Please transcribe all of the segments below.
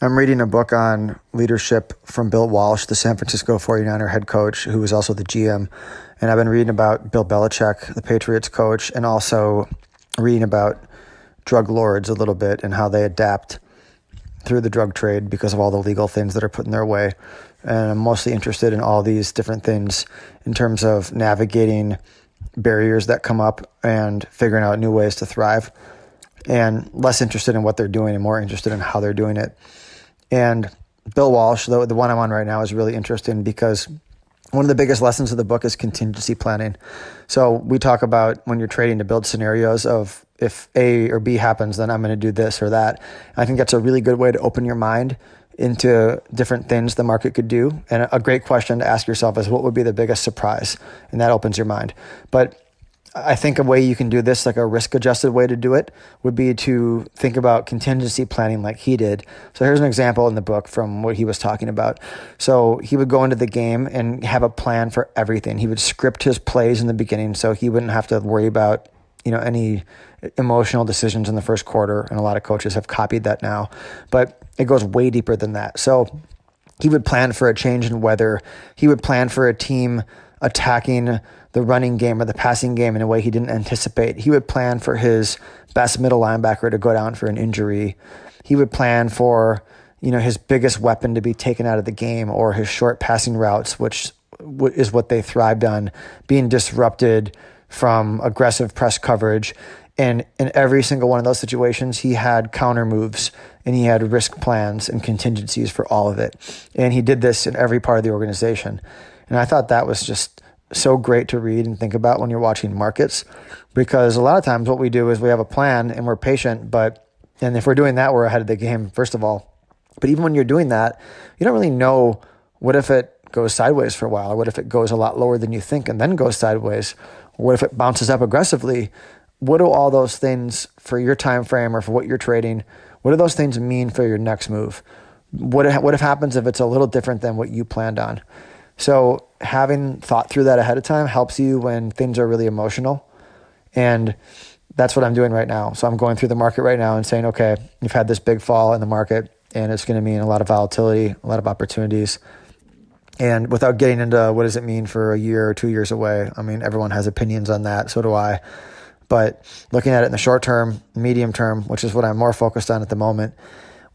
I'm reading a book on leadership from Bill Walsh, the San Francisco 49er head coach, who was also the GM. And I've been reading about Bill Belichick, the Patriots coach, and also reading about drug lords a little bit and how they adapt through the drug trade because of all the legal things that are put in their way. And I'm mostly interested in all these different things in terms of navigating barriers that come up and figuring out new ways to thrive, and less interested in what they're doing and more interested in how they're doing it. And Bill Walsh, the one I'm on right now, is really interesting because one of the biggest lessons of the book is contingency planning. So we talk about when you're trading to build scenarios of if A or B happens, then I'm going to do this or that. I think that's a really good way to open your mind into different things the market could do. And a great question to ask yourself is, what would be the biggest surprise? And that opens your mind. But I think a way you can do this, like a risk-adjusted way to do it, would be to think about contingency planning like he did. So here's an example in the book from what he was talking about. So he would go into the game and have a plan for everything. He would script his plays in the beginning so he wouldn't have to worry about, any emotional decisions in the first quarter. And a lot of coaches have copied that now. But it goes way deeper than that. So he would plan for a change in weather. He would plan for a team attacking the running game or the passing game in a way he didn't anticipate. He would plan for his best middle linebacker to go down for an injury. He would plan for, his biggest weapon to be taken out of the game, or his short passing routes, which is what they thrived on, being disrupted from aggressive press coverage. And in every single one of those situations, he had counter moves and he had risk plans and contingencies for all of it. And he did this in every part of the organization. And I thought that was just so great to read and think about when you're watching markets, because a lot of times what we do is we have a plan and we're patient, and if we're doing that, we're ahead of the game, first of all. But even when you're doing that, you don't really know, what if it goes sideways for a while? Or what if it goes a lot lower than you think and then goes sideways? Or what if it bounces up aggressively? What do all those things for your time frame or for what you're trading, what do those things mean for your next move? What if happens if it's a little different than what you planned on? So having thought through that ahead of time helps you when things are really emotional. And that's what I'm doing right now. So I'm going through the market right now and saying, okay, you've had this big fall in the market and it's going to mean a lot of volatility, a lot of opportunities. And without getting into what does it mean for a year or 2 years away, I mean, everyone has opinions on that. So do I. But looking at it in the short term, medium term, which is what I'm more focused on at the moment,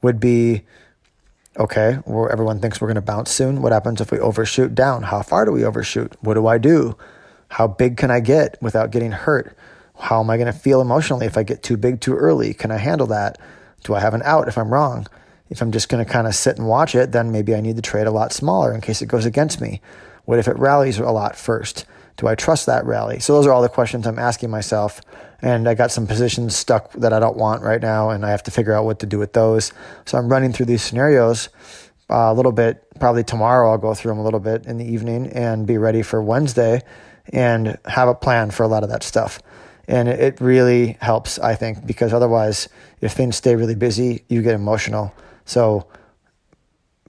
would be, okay, well, everyone thinks we're going to bounce soon. What happens if we overshoot down? How far do we overshoot? What do I do? How big can I get without getting hurt? How am I going to feel emotionally if I get too big too early? Can I handle that? Do I have an out if I'm wrong? If I'm just going to kind of sit and watch it, then maybe I need to trade a lot smaller in case it goes against me. What if it rallies a lot first? Do I trust that rally? So those are all the questions I'm asking myself. And I got some positions stuck that I don't want right now, and I have to figure out what to do with those. So I'm running through these scenarios a little bit. Probably tomorrow I'll go through them a little bit in the evening and be ready for Wednesday and have a plan for a lot of that stuff. And it really helps, I think, because otherwise, if things stay really busy, you get emotional. So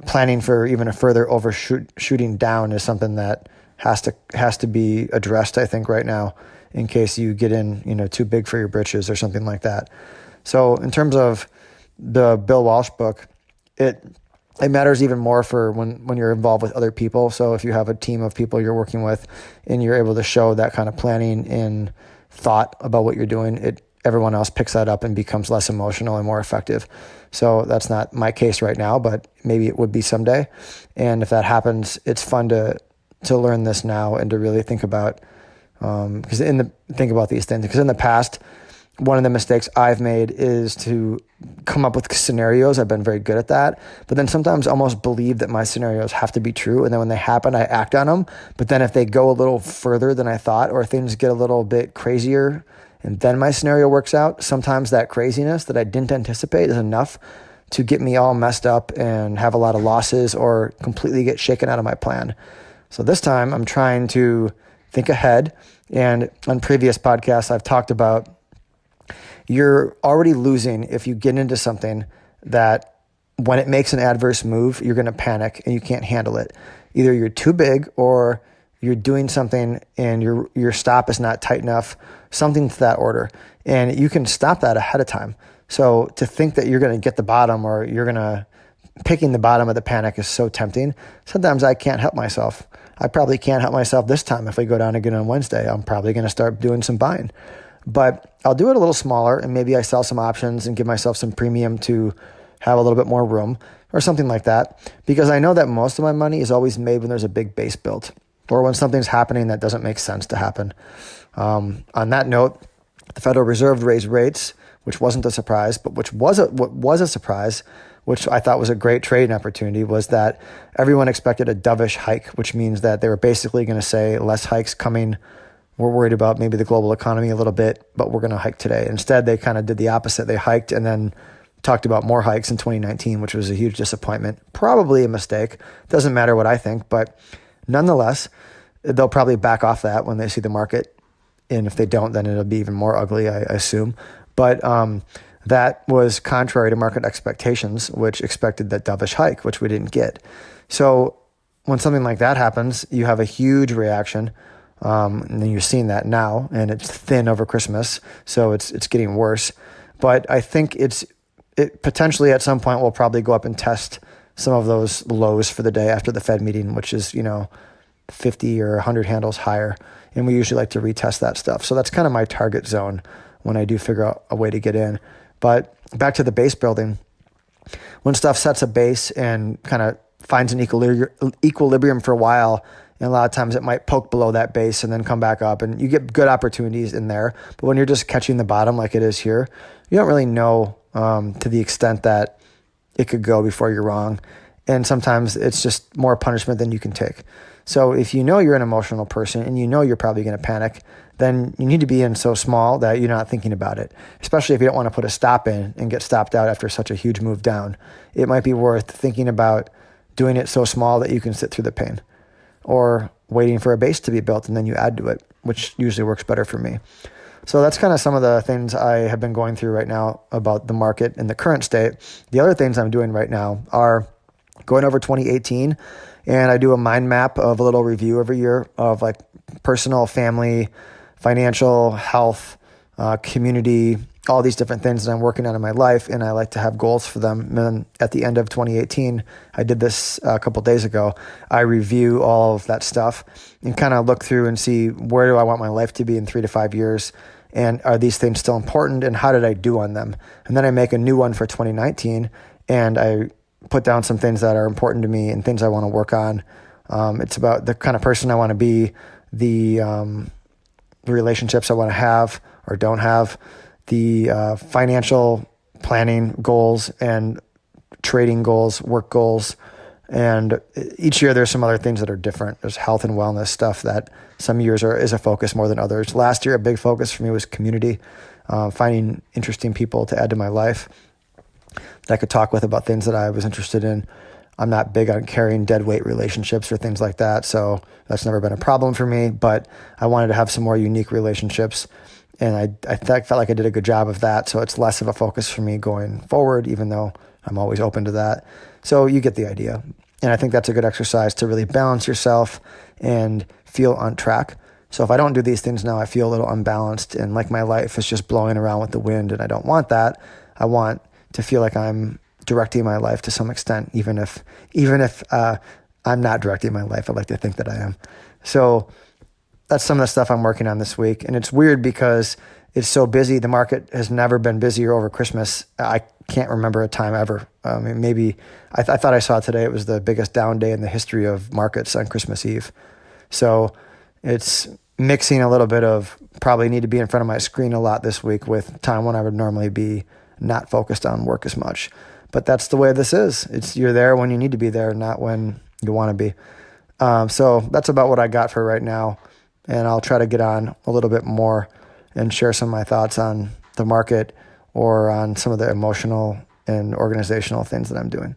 planning for even a further overshooting down is something that has to be addressed, I think, right now, in case you get in, too big for your britches or something like that. So in terms of the Bill Walsh book, it matters even more for when you're involved with other people. So if you have a team of people you're working with and you're able to show that kind of planning and thought about what you're doing, everyone else picks that up and becomes less emotional and more effective. So that's not my case right now, but maybe it would be someday. And if that happens, it's fun to learn this now and to really think about think about these things. Because in the past, one of the mistakes I've made is to come up with scenarios. I've been very good at that, but then sometimes almost believe that my scenarios have to be true. And then when they happen, I act on them. But then if they go a little further than I thought, or things get a little bit crazier, and then my scenario works out, sometimes that craziness that I didn't anticipate is enough to get me all messed up and have a lot of losses or completely get shaken out of my plan. So this time I'm trying to think ahead. And on previous podcasts, I've talked about you're already losing if you get into something that when it makes an adverse move, you're going to panic and you can't handle it. Either you're too big or you're doing something and your stop is not tight enough, something to that order. And you can stop that ahead of time. So to think that you're going to get the bottom or you're going to picking the bottom of the panic is so tempting. Sometimes I can't help myself. I probably can't help myself this time. If we go down again on Wednesday, I'm probably going to start doing some buying. But I'll do it a little smaller, and maybe I sell some options and give myself some premium to have a little bit more room or something like that, because I know that most of my money is always made when there's a big base built or when something's happening that doesn't make sense to happen. On that note, the Federal Reserve raised rates, which wasn't a surprise, but what was a surprise, which I thought was a great trading opportunity, was that everyone expected a dovish hike, which means that they were basically going to say less hikes coming. We're worried about maybe the global economy a little bit, but we're going to hike today. Instead, they kind of did the opposite. They hiked and then talked about more hikes in 2019, which was a huge disappointment. Probably a mistake. Doesn't matter what I think, but nonetheless, they'll probably back off that when they see the market. And if they don't, then it'll be even more ugly, I assume. But that was contrary to market expectations, which expected that dovish hike, which we didn't get. So when something like that happens, you have a huge reaction. And then you're seeing that now, and it's thin over Christmas, so it's getting worse. But I think it potentially at some point will probably go up and test some of those lows for the day after the Fed meeting, which is 50 or 100 handles higher, and we usually like to retest that stuff. So that's kind of my target zone when I do figure out a way to get in. But back to the base building, when stuff sets a base and kind of finds an equilibrium for a while, and a lot of times it might poke below that base and then come back up, and you get good opportunities in there. But when you're just catching the bottom like it is here, you don't really know to the extent that it could go before you're wrong. And sometimes it's just more punishment than you can take. So if you know you're an emotional person and you know you're probably going to panic, then you need to be in so small that you're not thinking about it, especially if you don't want to put a stop in and get stopped out after such a huge move down. It might be worth thinking about doing it so small that you can sit through the pain, or waiting for a base to be built and then you add to it, which usually works better for me. So that's kind of some of the things I have been going through right now about the market in the current state. The other things I'm doing right now are going over 2018, and I do a mind map of a little review every year of like personal, family, financial, health, community, all these different things that I'm working on in my life, and I like to have goals for them. And then at the end of 2018, I did this a couple days ago, I review all of that stuff and kind of look through and see where do I want my life to be in 3 to 5 years, and are these things still important, and how did I do on them? And then I make a new one for 2019, and I put down some things that are important to me and things I want to work on. It's about the kind of person I want to be, the relationships I want to have or don't have, the financial planning goals and trading goals, work goals. And each year there's some other things that are different. There's health and wellness stuff that some years is a focus more than others. Last year, a big focus for me was community, finding interesting people to add to my life that I could talk with about things that I was interested in. I'm not big on carrying dead weight relationships or things like that, so that's never been a problem for me, but I wanted to have some more unique relationships, and I felt like I did a good job of that, so it's less of a focus for me going forward, even though I'm always open to that. So you get the idea, and I think that's a good exercise to really balance yourself and feel on track. So if I don't do these things now, I feel a little unbalanced, and like my life is just blowing around with the wind, and I don't want that. I want to feel like I'm directing my life to some extent, even if I'm not directing my life. I like to think that I am. So that's some of the stuff I'm working on this week. And it's weird because it's so busy. The market has never been busier over Christmas. I can't remember a time ever. Maybe I thought I saw today it was the biggest down day in the history of markets on Christmas Eve. So it's mixing a little bit of probably need to be in front of my screen a lot this week with time when I would normally be not focused on work as much. But that's the way this is. You're there when you need to be there, not when you want to be. So that's about what I got for right now. And I'll try to get on a little bit more and share some of my thoughts on the market or on some of the emotional and organizational things that I'm doing.